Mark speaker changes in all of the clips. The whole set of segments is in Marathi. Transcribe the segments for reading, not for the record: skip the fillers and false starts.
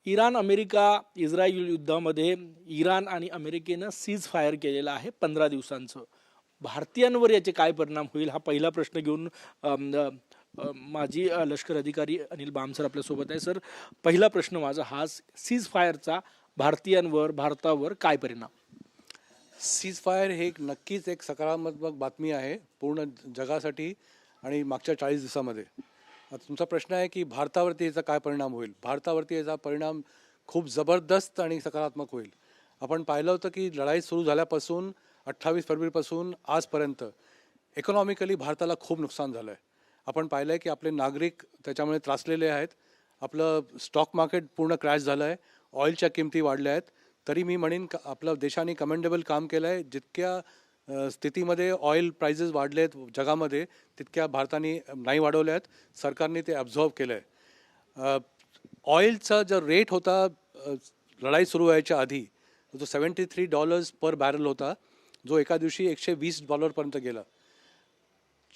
Speaker 1: इराण अमेरिका इस्रायल युद्धामध्ये इराण आणि अमेरिकेनं सीज फायर केलेलं आहे 15 दिवसांचं. भारतीयांवर याचे काय परिणाम होईल हा पहिला प्रश्न घेऊन माजी लष्कर अधिकारी अनिल बामसर आपल्यासोबत आहे. सर, पहिला प्रश्न माझा हाच, सीज फायरचा भारतीयांवर भारतावर काय परिणाम?
Speaker 2: सीज फायर हे नक्कीच एक सकारात्मक बातमी आहे पूर्ण जगासाठी आणि मागच्या 40 दिवसामध्ये. आता तुमचा प्रश्न आहे की भारतावरती याचा काय परिणाम होईल. भारतावरती याचा परिणाम खूप जबरदस्त आणि सकारात्मक होईल. आपण पाहिलं होतं की लढाई सुरू झाल्यापासून 28 फेब्रुवारीपासून आजपर्यंत इकॉनॉमिकली भारताला खूप नुकसान झालं आहे. आपण पाहिलं आहे की आपले नागरिक त्याच्यामुळे त्रासलेले आहेत. आपलं स्टॉक मार्केट पूर्ण क्रॅश झालं आहे. ऑइलच्या किमती वाढल्या आहेत. तरी मी म्हणेन आपल्या देशाने कमेंडेबल काम केलं आहे. जितक्या स्थितीमध्ये ऑइल प्राइजेस वाढले आहेत जगामध्ये तितक्या भारताने नाही वाढवल्या आहेत. सरकारने ते ॲब्झॉर्ब केलं आहे. ऑइलचा जो रेट होता लढाई सुरू व्हायच्या आधी जो $73 पर बॅरल होता, जो एका दिवशी $120पर्यंत गेला.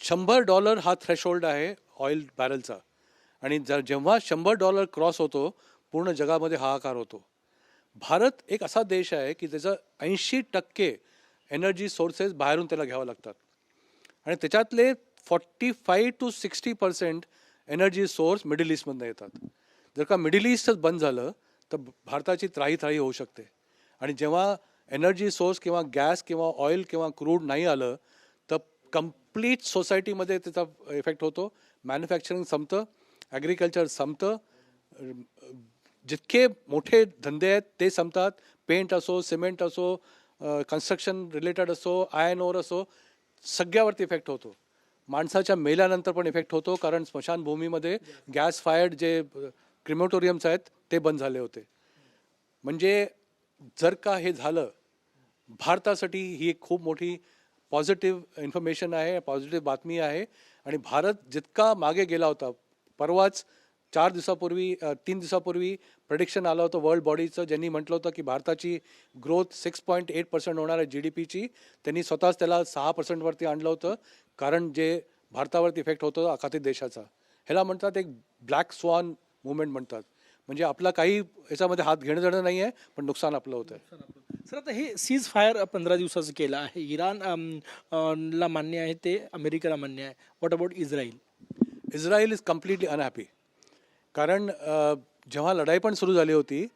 Speaker 2: $100 हा थ्रेशोल्ड आहे ऑइल बॅरलचा. आणि जेव्हा $100 क्रॉस होतो पूर्ण जगामध्ये हाहाकार होतो. भारत एक असा देश आहे की त्याचं 80% एनर्जी सोर्सेस बाहेरून त्याला घ्यावं लागतात आणि त्याच्यातले 45 to 60% एनर्जी सोर्स मिडल ईस्टमधून येतात. जर का मिडल ईस्टच बंद झालं तर भारताची त्राही होऊ शकते. आणि जेव्हा एनर्जी सोर्स किंवा गॅस किंवा ऑइल किंवा क्रूड नाही आलं तर कंप्लीट सोसायटीमध्ये त्याचा इफेक्ट होतो. मॅन्युफॅक्चरिंग संपतं, ॲग्रिकल्चर संपतं, जितके मोठे धंदे आहेत ते संपतात. पेंट असो, सिमेंट असो, कन्स्ट्रक्शन रिलेटेड असो, आयर्न ओर असो, सगळ्यावरती इफेक्ट होतो. माणसाच्या मेल्यानंतर पण इफेक्ट होतो, कारण स्मशानभूमीमध्ये गॅस फायर्ड जे क्रिमेटोरियम्स आहेत ते बंद झाले होते. म्हणजे जर का हे झालं, भारतासाठी ही एक खूप मोठी पॉझिटिव्ह इन्फॉर्मेशन आहे, पॉझिटिव्ह बातमी आहे. आणि भारत जितका मागे गेला होता, परवाच 3 दिवसापूर्वी प्रेडिक्शन आलं होतं वर्ल्ड बॉडीचं, ज्यांनी म्हटलं होतं की भारताची ग्रोथ 6.8% होणार आहे GDPची. त्यांनी स्वतःच त्याला 6%वरती आणलं होतं, कारण जे भारतावरती इफेक्ट होतो अखाती देशाचा. ह्याला म्हणतात एक ब्लॅक स्वान मुवमेंट म्हणतात. म्हणजे आपला काही याच्यामध्ये हात घेणं देणं नाही आहे, पण नुकसान आपलं होतं आहे.
Speaker 1: सर, आता हे सीज फायर 15 दिवसाचं केलं आहे. इराण ला मान्य आहे, ते अमेरिकेला मान्य आहे. What about Israel?
Speaker 2: Israel is completely unhappy. कारण जेव्हा लढाई पण सुरू झाली होती,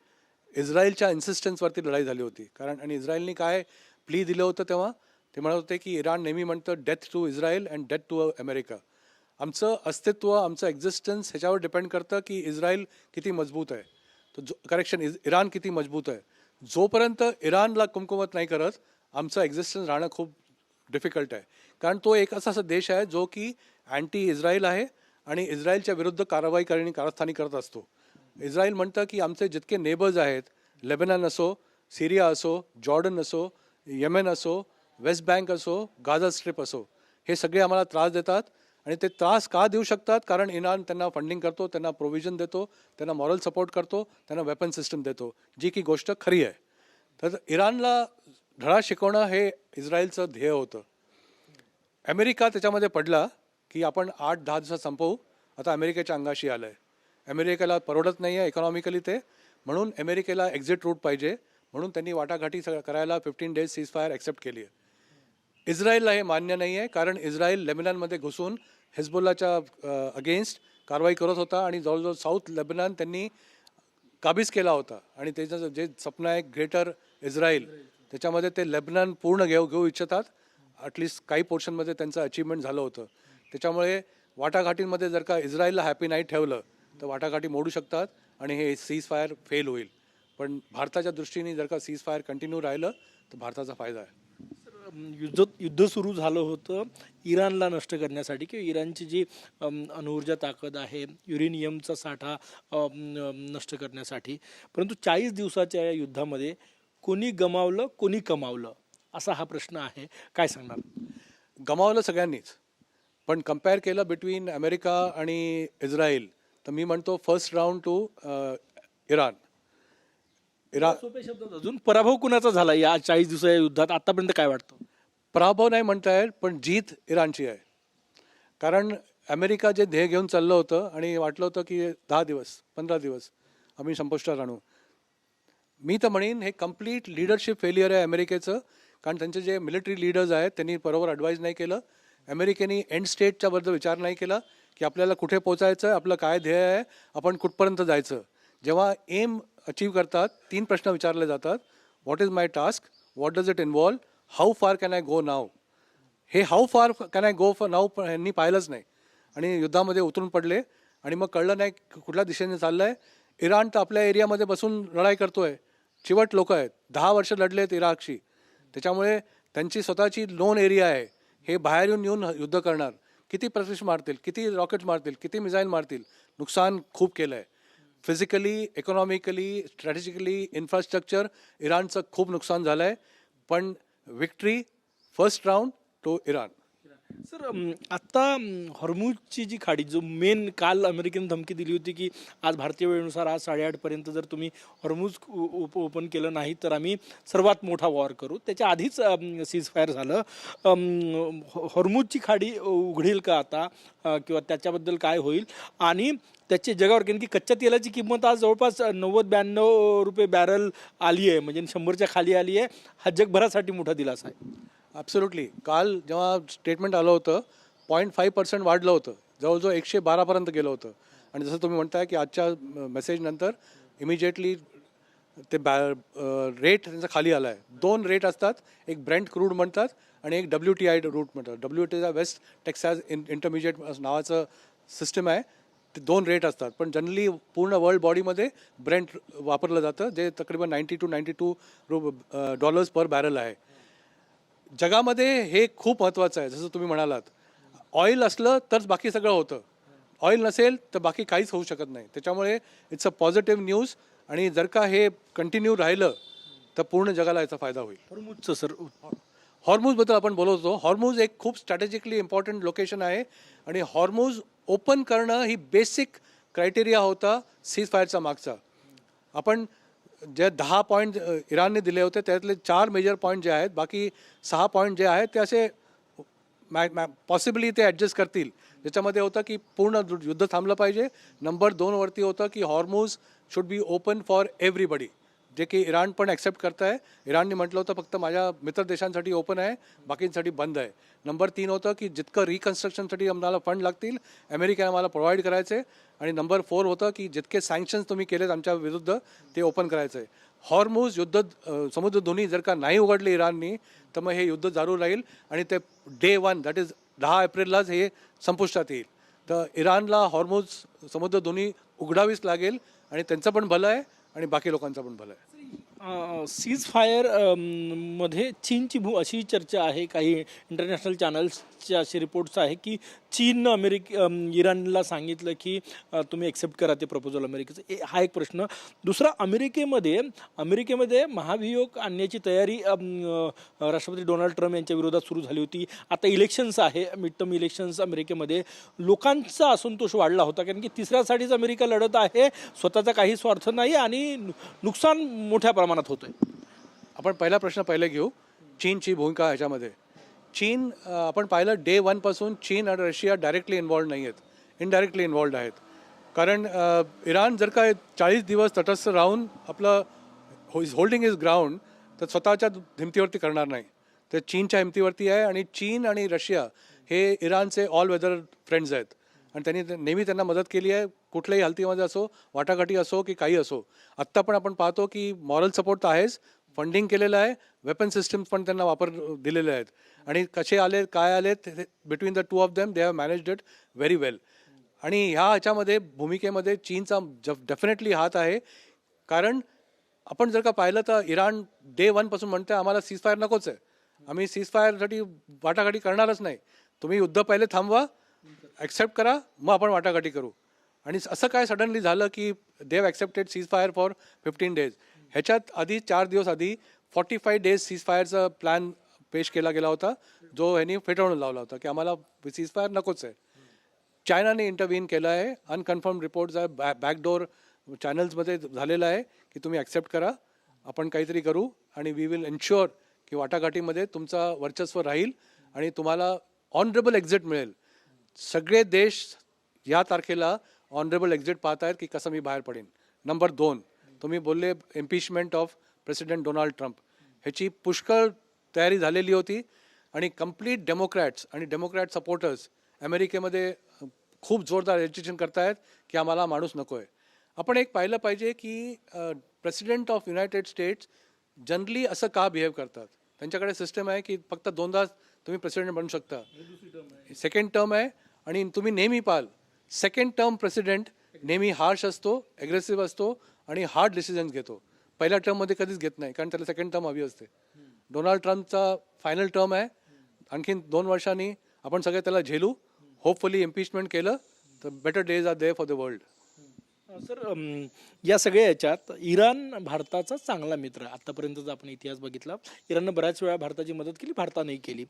Speaker 2: इस्रायलच्या इन्सिस्टन्सवरती लढाई झाली होती. कारण आणि इस्रायलने काय प्ली दिलं होतं तेव्हा ते म्हणत होते की इराण नेहमी म्हणतं death to Israel and death to America. आमचं अस्तित्व, आमचं एक्झिस्टन्स ह्याच्यावर डिपेंड करतं की इस्रायल किती मजबूत आहे, तर इराण किती मजबूत आहे. जोपर्यंत इराणला कुमकुवत नाही करत आमचं एक्झिस्टन्स राहणं खूप डिफिकल्ट आहे. कारण तो एक असा देश आहे जो की अँटी इस्रायल आहे आणि इस्रायलच्या विरुद्ध कारस्थानी करत असतो. इस्रायल म्हणतं की आमचे जितके नेबर्स आहेत, लेबनन असो, सिरिया असो, जॉर्डन असो, येमेन असो, वेस्ट बँक असो, गाझा स्ट्रिप असो, हे सगळे आम्हाला त्रास देतात. आणि ते त्रास का देऊ शकतात? कारण इराण त्यांना फंडिंग करतो, त्यांना प्रोव्हिजन देतो, त्यांना मॉरल सपोर्ट करतो, त्यांना वेपन सिस्टम देतो, जी की गोष्ट खरी आहे. तर इराणला धडा शिकवणं हे इस्रायलचं ध्येय होतं. अमेरिका त्याच्यामध्ये पडला की आपण 8-10 दिवसात संपवू. आता अमेरिकेच्या अंगाशी आलं आहे. अमेरिकेला परवडत नाही आहे इकॉनॉमिकली ते, म्हणून अमेरिकेला एक्झिट रूट पाहिजे, म्हणून त्यांनी वाटाघाटी करायला 15 days सीज फायर ॲक्सेप्ट केली आहे. इस्रायलला हे मान्य नाही आहे, कारण इस्रायल लेबननमध्ये घुसून हिजबुल्लाच्या अगेन्स्ट कारवाई करत होता आणि जवळजवळ साऊथ लेबनन त्यांनी काबीज केला होता. आणि त्याचं जे स्वप्न आहे ग्रेटर इस्रायल, त्याच्यामध्ये ते लेबनन पूर्ण घेऊ इच्छितात. ॲटलिस्ट काही पोर्शनमध्ये त्यांचं अचीवमेंट झालं होतं. त्याच्यामुळे वाटाघाटींमध्ये जर का इस्रायलला हॅपी नाही ठेवलं तर वाटाघाटी मोडू शकतात आणि हे सीज फायर फेल होईल. पण भारताच्या दृष्टीने जर का सीज फायर कंटिन्यू राहिलं तर भारताचा फायदा आहे.
Speaker 1: युद्ध सुरू झालं होतं इराणला नष्ट करण्यासाठी, किंवा इराणची जी अणुऊर्जा ताकद आहे, युरेनियमचा साठा नष्ट करण्यासाठी. परंतु 40 दिवसाच्या या युद्धामध्ये कोणी गमावलं, कोणी कमावलं, असा हा प्रश्न आहे. काय सांगणार?
Speaker 2: गमावलं सगळ्यांनीच. पण कम्पेअर केलं बिटवीन अमेरिका आणि इस्रायल तर मी म्हणतो फर्स्ट राऊंड टू इराण.
Speaker 1: सोप्या शब्दात अजून पराभव कुणाचा झाला या 40 दिवसाच्या युद्धात आतापर्यंत काय वाटतं?
Speaker 2: पराभव नाही म्हणता येईल, पण जीत इराणची आहे. कारण अमेरिका जे ध्येय घेऊन चाललं होतं आणि वाटलं होतं की 10 दिवस 15 दिवस आम्ही संपुष्टात आणू. मी तर म्हणेन हे कम्प्लीट लिडरशिप फेलियर आहे अमेरिकेचं. कारण त्यांचे जे मिलिटरी लीडर्स आहेत त्यांनी बरोबर ॲडवाईज नाही केलं. अमेरिकेने एंड स्टेटच्या बद्दल विचार नाही केला की आपल्याला कुठे पोचायचं आहे, आपलं काय ध्येय आहे, आपण कुठपर्यंत जायचं. जेव्हा एम अचीव करतात 3 प्रश्न विचारले जातात. What is my task, what does it involve, how फार कॅन आय गो नाव. हे हाऊ फार can I go for now यांनी पाहिलंच नाही आणि युद्धामध्ये उतरून पडले. आणि मग कळलं नाही कुठल्या दिशेने चाललं आहे. इराण तर आपल्या एरियामध्ये बसून लढाई करतोय. चिवट लोक आहेत, 10 वर्ष लढले आहेत इराकशी. त्याच्यामुळे त्यांची स्वतःची लोन एरिया आहे. हे बाहेर येऊन युद्ध करणार. किती प्रशिक्षण मारतील, किती रॉकेट मारतील, किती मिसाईल मारतील. नुकसान खूप केलं आहे. फिजिकली, इकॉनॉमिकली, स्ट्रॅटेजिकली, इन्फ्रास्ट्रक्चर इराणचं खूप नुकसान झालं आहे. पण victory first round two Iran.
Speaker 1: Sir आत्ता हॉर्मुझची जी खाडी जो मेन काल अमेरिकेने धमकी दिली होती की आज भारतीय वेळेनुसार आज 8:30पर्यंत जर तुम्ही हॉर्मुझ ओपन केलं नाही तर आम्ही सर्वात मोठा वॉर करू. त्याच्या आधीच सीज फायर झालं. हॉर्मुझची खाडी उघडील का आता किंवा त्याच्याबद्दल काय होईल आणि त्याचे जगावर, कारण की कच्च्या तेलाची किंमत आज जवळपास 90-92 रुपये बॅरल आली आहे, म्हणजे 100च्या खाली आली आहे. हा जगभरासाठी मोठा दिलासा आहे.
Speaker 2: ॲब्सोल्युटली. काल जेव्हा स्टेटमेंट आलं होतं 0.5% वाढलं होतं, जवळजवळ 112पर्यंत गेलं होतं. आणि जसं तुम्ही म्हणताय की आजच्या मेसेजनंतर इमिजिएटली ते रेट त्यांचा खाली आला आहे. 2 रेट असतात, एक ब्रेंट क्रूड म्हणतात आणि एक WTI रूट म्हणतात. WTI वेस्ट टेक्सास इंटरमिजिएट नावाचं सिस्टम आहे. ते 2 रेट असतात. पण जनरली पूर्ण वर्ल्ड बॉडीमध्ये ब्रेंट वापरलं जातं, जे तकरीबन $92 पर बॅरल आहे. जगामध्ये हे खूप महत्त्वाचं आहे. जसं तुम्ही म्हणालात, ऑइल असलं तरच बाकी सगळं होतं. ऑइल नसेल तर बाकी काहीच होऊ शकत नाही. त्याच्यामुळे इट्स अ पॉझिटिव्ह न्यूज. आणि जर का हे कंटिन्यू राहिलं तर पूर्ण जगाला याचा फायदा होईल.
Speaker 1: हॉर्मुझचं सर,
Speaker 2: हॉर्मुझबद्दल आपण बोलत होतो. हॉर्मुझ एक खूप स्ट्रॅटेजिकली इम्पॉर्टंट लोकेशन आहे आणि हॉर्मुझ ओपन करणं ही बेसिक क्रायटेरिया होता सीज फायरचा मागचा. आपण जे 10 पॉईंट इराणने दिले होते त्यातले 4 मेजर पॉईंट जे आहेत, बाकी 6 पॉईंट जे आहेत ते असे पॉसिबली ते ॲडजस्ट करतील. ज्याच्यामध्ये होतं की पूर्ण युद्ध थांबलं पाहिजे. नंबर 2वरती होतं की Hormuz should be open for everybody, जे की इराण पण ॲक्सेप्ट करत आहे. इराणने म्हटलं होतं फक्त माझ्या मित्र देशांसाठी ओपन आहे, बाकींसाठी बंद आहे. नंबर 3 होतं की जितकं रिकन्स्ट्रक्शनसाठी आम्हाला फंड लागतील अमेरिकेने आम्हाला प्रोव्हाइड करायचे. आणि नंबर 4 होतं की जितके सँक्शन्स तुम्ही केलेत आमच्या विरुद्ध ते ओपन करायचं आहे. हॉर्मुझ युद्ध समुद्र दोन्ही जर का नाही उघडले इराणनी तर मग हे युद्ध चालू राहील आणि ते डे 1 दॅट इज 10 एप्रिललाच हे संपुष्टात येईल. तर इराणला हॉर्मुझ समुद्र दोन्ही उघडावीच लागेल आणि त्यांचं पण भलं आहे आणि बाकी लोकांचं पण भलं आहे.
Speaker 1: सीज फायर मध्ये चीनची अशी चर्चा आहे, काही इंटरनॅशनल चॅनल्सचे असे रिपोर्ट्स आहे की चीननं इराणला सांगितलं की तुम्ही ॲक्सेप्ट करा ते प्रपोजल अमेरिकेचं. हा एक प्रश्न. दुसरा, अमेरिकेमध्ये महाभियोग आणण्याची तयारी राष्ट्रपती डोनाल्ड ट्रम्प यांच्या विरोधात सुरू झाली होती. आता इलेक्शन्स आहे, मिड टर्म इलेक्शन्स अमेरिकेमध्ये. लोकांचा असंतोष वाढला होता कारण की तिसऱ्यासाठीच अमेरिका लढत आहे, स्वतःचा काही स्वार्थ नाही आणि नुकसान मोठ्या प्रमाणात होतंय.
Speaker 2: आपण पहिला प्रश्न पहिले घेऊ, चीनची भूमिका ह्याच्यामध्ये. चीन आपण पाहिलं डे 1 पासून चीन आणि रशिया डायरेक्टली इन्व्हॉल्ड नाही आहेत, इनडायरेक्टली इन्व्हॉल्ड आहेत. कारण इराण जर का 40 दिवस तटस्थ राहून आपलं होल्डिंग इज ग्राउंड तर स्वतःच्या हिमतीवरती करणार नाही, तर चीनच्या हिमतीवरती आहे. आणि चीन आणि रशिया हे इराणचे ऑल वेदर फ्रेंड्स आहेत आणि त्यांनी नेहमी त्यांना मदत केली आहे, कुठल्याही हालतीमध्ये असो, वाटाघाटी असो की काही असो. आत्ता पण आपण पाहतो की मॉरल सपोर्ट तर आहेच, फंडिंग केलेलं आहे, वेपन सिस्टम्स पण त्यांना वापर दिलेले आहेत. आणि कसे आले काय आले between the 2 of them they have managed it very well. आणि ह्याच्यामध्ये भूमिकेमध्ये चीनचा डेफिनेटली हात आहे. कारण आपण जर का पाहिलं तर इराण डे 1 पासून म्हणते आम्हाला सीज फायर नकोच आहे, आम्ही सीज फायरसाठी वाटाघाटी करणारच नाही, तुम्ही युद्ध पहिले थांबवा, ॲक्सेप्ट करा, मग आपण वाटाघाटी करू. आणि असं काय सडनली झालं की they have accepted cease fire for 15 days. ह्याच्यात आधी 4 दिवस आधी 45 days सीज फायरचा प्लॅन पेश केला गेला होता, जो ह्यांनी फेटाळून लावला होता की आम्हाला सीज फायर नकोच आहे. चायनाने इंटरव्हीन केलं आहे. अनकन्फर्म रिपोर्ट्स आहे, बॅकडोर चॅनल्समध्ये झालेलं आहे की तुम्ही ॲक्सेप्ट करा, आपण काहीतरी करू आणि वी विल एन्श्युअर की वाटाघाटीमध्ये तुमचा वर्चस्व राहील आणि तुम्हाला ऑनरेबल एक्झिट मिळेल. सगळे देश या तारखेला ऑनरेबल एक्झिट पाहत आहेत की कसं मी बाहेर पडेन. नंबर 2, तुम्ही बोलले impeachment of president Donald Trump, ह्याची पुष्कळ तयारी झालेली होती आणि कंप्लीट डेमोक्रॅट्स आणि डेमोक्रॅट सपोर्टर्स अमेरिकेमध्ये खूप जोरदार एजिटेशन करतायत की आम्हाला माणूस नको आहे. आपण एक पाहिलं पाहिजे की president of United states generally असं का बिहेव करतात. त्यांच्याकडे सिस्टम आहे की फक्त 2दा तुम्ही प्रेसिडेंट बनू शकता, सेकंड टर्म आहे. आणि तुम्ही नेहमी पाहाल सेकंड टर्म प्रेसिडेंट नेहमी हार्श असतो, ॲग्रेसिव्ह असतो आणि हार्ड डिसिजन्स घेतो. पहिल्या टर्ममध्ये कधीच घेत नाही, कारण त्याला सेकंड टर्म हवी असते. डोनाल्ड ट्रम्पचा फायनल टर्म आहे, आणखीन 2 वर्षांनी आपण सगळे त्याला झेलू. होपफुली इम्पिचमेंट केलं तर better days are there for the world.
Speaker 1: Sir, या सगळ्या याच्यात इराण भारताचा चांगला मित्र आहे. आतापर्यंतचा आपण इतिहास बघितला, इराणनं बऱ्याच वेळा भारताची मदत केली, भारतानेही केली.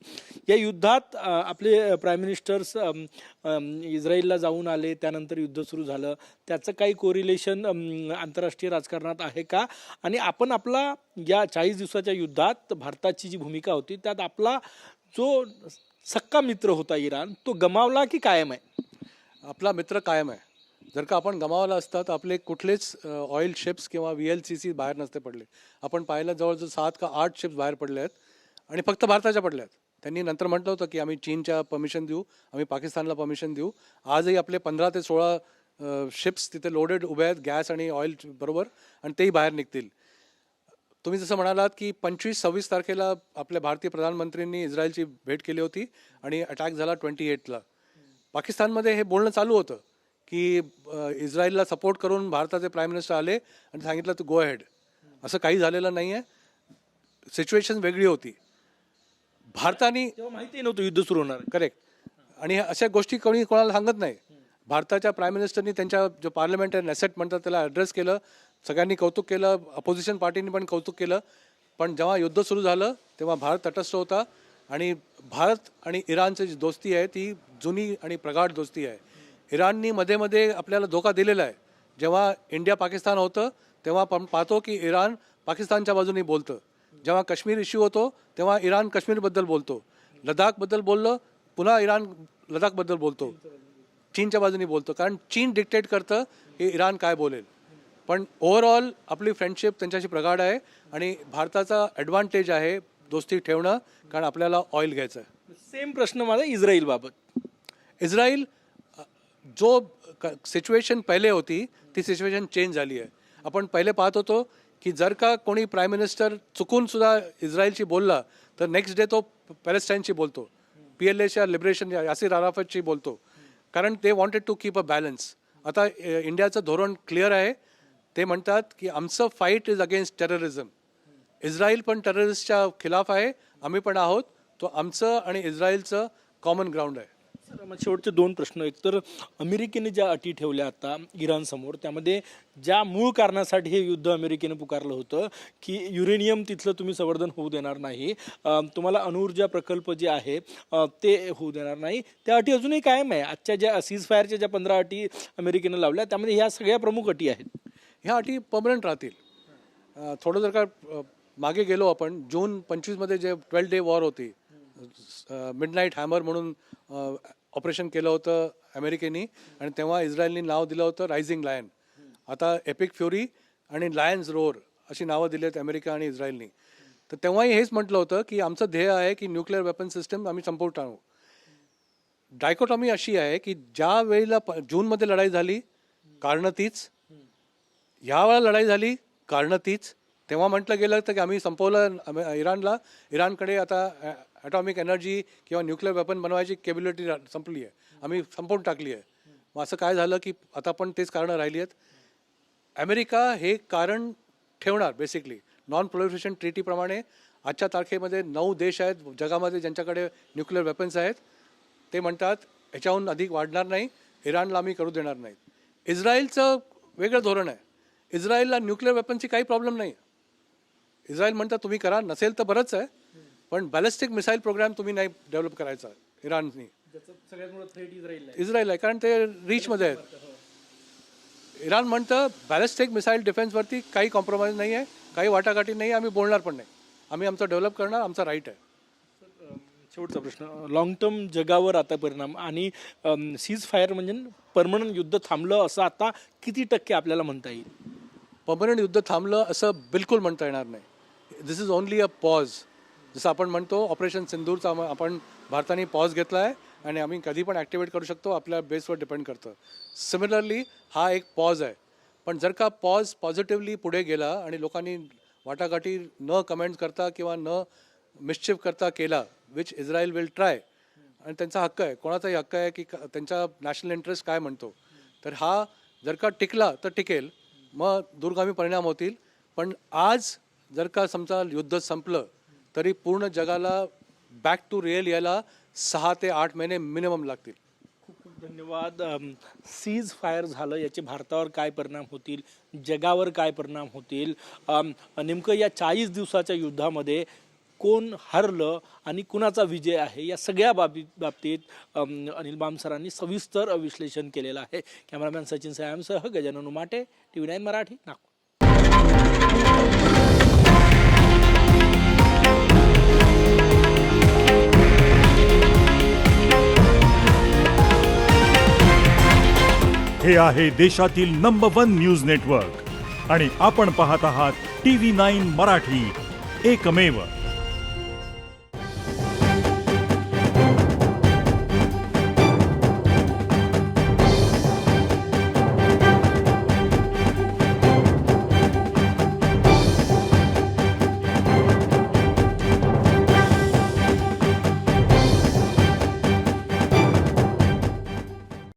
Speaker 1: या युद्धात आपले प्राईम मिनिस्टर्स इस्रायलला जाऊन आले, त्यानंतर युद्ध सुरू झालं. त्याचं काही कोरिलेशन आंतरराष्ट्रीय राजकारणात आहे का? आणि आपण आपला या 40 दिवसाच्या युद्धात भारताची जी भूमिका होती त्यात आपला जो सक्का मित्र होता इराण, तो गमावला की कायम आहे?
Speaker 2: आपला मित्र कायम आहे. जर का आपण गमावला असता तर आपले कुठलेच ऑइल शिप्स किंवा VLCC बाहेर नसते पडले. आपण पाहिलं जवळजवळ 7 का 8 शिप्स बाहेर पडले आहेत आणि फक्त भारताच्या पडल्या आहेत. त्यांनी नंतर म्हटलं होतं की आम्ही चीनच्या परमिशन देऊ, आम्ही पाकिस्तानला परमिशन देऊ. आजही आपले 15 ते 16 शिप्स तिथे लोडेड उभे आहेत गॅस आणि ऑइल बरोबर, आणि तेही बाहेर निघतील. तुम्ही जसं म्हणालात की 25-26 तारखेला आपल्या भारतीय प्रधानमंत्र्यांनी इस्रायलची भेट केली होती आणि अटॅक झाला 28ला. पाकिस्तानमध्ये हे बोलणं चालू होतं की इस्रायलला सपोर्ट करून भारताचे प्राईम मिनिस्टर आले आणि सांगितलं तू गो अहेड. असं काही झालेलं नाही आहे. सिच्युएशन वेगळी होती. भारताने
Speaker 1: तेव्हा माहिती नव्हतं युद्ध सुरू होणार.
Speaker 2: करेक्ट. आणि अशा गोष्टी कोणाला सांगत नाही. भारताच्या प्राईम मिनिस्टरनी त्यांच्या जो पार्लमेंट आहे नेसेट म्हणतात त्याला ॲड्रेस केलं, सगळ्यांनी कौतुक केलं, अपोजिशन पार्टीने पण कौतुक केलं. पण जेव्हा युद्ध सुरू झालं तेव्हा भारत तटस्थ होता. आणि भारत आणि इराणची जी दोस्ती आहे ती जुनी आणि प्रगाढ दोस्ती आहे. इराणनी मध्ये मध्ये आपल्याला धोका दिलेला आहे. जेव्हा इंडिया पाकिस्तान होतं तेव्हा आपण पाहतो की इराण पाकिस्तानच्या बाजूने बोलतं. जेव्हा काश्मीर इश्यू होतो तेव्हा इराण काश्मीरबद्दल बोलतो. लडाखबद्दल बोललं, पुन्हा इराण लडाखबद्दल बोलतो, चीनच्या बाजूने बोलतो. कारण चीन डिक्टेट करतं की इराण काय बोलेल. पण ओव्हरऑल आपली फ्रेंडशिप त्यांच्याशी प्रगाढ आहे आणि भारताचा ॲडव्हान्टेज आहे दोस्ती ठेवणं, कारण आपल्याला ऑइल घ्यायचं आहे.
Speaker 1: सेम प्रश्न माझा इस्रायल बाबत.
Speaker 2: इस्रायल जो सिच्युएशन पहिले होती ती सिच्युएशन चेंज झाली आहे. आपण पहिले पाहत होतो की जर का कोणी प्राईम मिनिस्टर चुकून सुद्धा इस्रायलशी बोलला तर नेक्स्ट डे तो पॅलेस्टाईनशी बोलतो, PLAच्या लिबरेशन यासिर अराफतशी बोलतो, कारण ते wanted to keep a balance. आता इंडियाचं धोरण क्लिअर आहे. ते म्हणतात की आमचं fight is against terrorism. Israel पण टेररिस्टच्या खिलाफ आहे, आम्ही पण आहोत. तो आमचं आणि इस्रायलचं कॉमन ग्राउंड आहे.
Speaker 1: सर, मग शेवटचे 2 प्रश्न. एक तर अमेरिकेने ज्या अटी ठेवल्या आता इराणसमोर, त्यामध्ये ज्या मूळ कारणासाठी हे युद्ध अमेरिकेनं पुकारलं होतं की युरेनियम तिथलं तुम्ही संवर्धन होऊ देणार नाही, तुम्हाला अणुऊर्जा प्रकल्प जे आहे ते होऊ देणार नाही, त्या अटी अजूनही कायम आहे. आजच्या ज्या सीज फायरच्या ज्या 15 अटी अमेरिकेनं लावल्या त्यामध्ये ह्या सगळ्या प्रमुख अटी आहेत.
Speaker 2: ह्या अटी परमनंट राहतील. थोडं जर का मागे गेलो आपण, जून 25मध्ये जे 12 डे वॉर होती, मिडनाईट हॅमर म्हणून ऑपरेशन केलं होतं अमेरिकेनी, आणि तेव्हा इस्रायलनी नाव दिलं होतं रायझिंग लायन. आता एपिक फ्युरी आणि लायन्स रोअर अशी नावं दिली आहेत अमेरिका आणि इस्रायलनी. तर तेव्हाही हेच म्हटलं होतं की आमचं ध्येय आहे की न्यूक्लिअर वेपन सिस्टम आम्ही संपवून आणू. डायकोटॉमी अशी आहे की ज्या वेळेला जूनमध्ये लढाई झाली कारणं तीच, ह्या वेळेला लढाई झाली कारणं तीच. तेव्हा म्हटलं गेलं होतं की आम्ही संपवलं इराणला, इराणकडे आता ॲटॉमिक एनर्जी किंवा न्यूक्लिअर वेपन बनवायची केबिलिटी संपली आहे, आम्ही संपवून टाकली आहे. मग असं काय झालं की आता पण तेच कारणं राहिली आहेत. अमेरिका हे कारण ठेवणार बेसिकली. नॉन प्रोलिफरेशन ट्रीटीप्रमाणे आजच्या तारखेमध्ये 9 देश आहेत जगामध्ये ज्यांच्याकडे न्यूक्लिअर वेपन्स आहेत. ते म्हणतात ह्याच्याहून अधिक वाढणार नाही, इराणला आम्ही करू देणार नाहीत. इस्रायलचं वेगळं धोरण आहे. इस्रायलला न्यूक्लिअर वेपनची काही प्रॉब्लेम नाही. इस्रायल म्हणतात तुम्ही करा, नसेल तर बरंच आहे, पण बॅलिस्टिक मिसाईल प्रोग्राम तुम्ही नाही डेव्हलप करायचा इराणनी.
Speaker 1: सगळ्यात मोठा थ्रेट
Speaker 2: इस्रायल आहे, कारण ते रीचमध्ये आहेत. इराण म्हणतं बॅलिस्टिक मिसाईल डिफेन्सवरती काही कॉम्प्रोमाइज नाही आहे, काही वाटाघाटी नाही, आम्ही बोलणार पण नाही, आम्ही आमचं डेव्हलप करणार, आमचा राईट आहे.
Speaker 1: शेवटचा प्रश्न, लॉंग टर्म जगावर आता परिणाम आणि सीज फायर म्हणजे परमनंट युद्ध थांबलं असं आता किती टक्के आपल्याला म्हणता येईल?
Speaker 2: परमनंट युद्ध थांबलं असं बिलकुल म्हणता येणार नाही. दिस इज ओनली अ पॉज. जसं आपण म्हणतो ऑपरेशन सिंदूरचा आपण भारताने पॉज घेतला आहे आणि आम्ही कधी पण ॲक्टिवेट करू शकतो, आपल्या बेसवर डिपेंड करतं. सिमिलरली हा एक पॉज आहे. पण जर का पॉज पॉझिटिव्हली पुढे गेला आणि लोकांनी वाटाघाटी न कमेंट करता किंवा न मिस्चिफ करता केला, विच इस्रायल विल ट्राय, आणि त्यांचा हक्क आहे, कोणाचाही हक्क आहे की त्यांचा नॅशनल इंटरेस्ट काय म्हणतो, तर हा जर का टिकला तर टिकेल, मग दूरगामी परिणाम होतील. पण आज जर का समजा युद्ध संपलं तरी पूर्ण जगाला बॅक टू रिअल यायला 6 ते 8 महिने मिनिमम लागतील.
Speaker 1: खूप खूप धन्यवाद. सीज फायर झालं, याचे भारतावर काय परिणाम होतील, जगावर काय परिणाम होतील, नेमकं या 40 दिवसाच्या युद्धामध्ये कोण हरलं आणि कुणाचा विजय आहे, या सगळ्या बाबतीत अनिल बाम सरांनी सविस्तर विश्लेषण केलेलं आहे. कॅमेरामॅन सचिन सयामसह गजानन उमाटे, TV9 मराठी, नागपूर.
Speaker 3: हे आहे देशातील नंबर 1 न्यूज नेटवर्क आणि आपण पाहत आहात TV9 मराठी, एकमेव.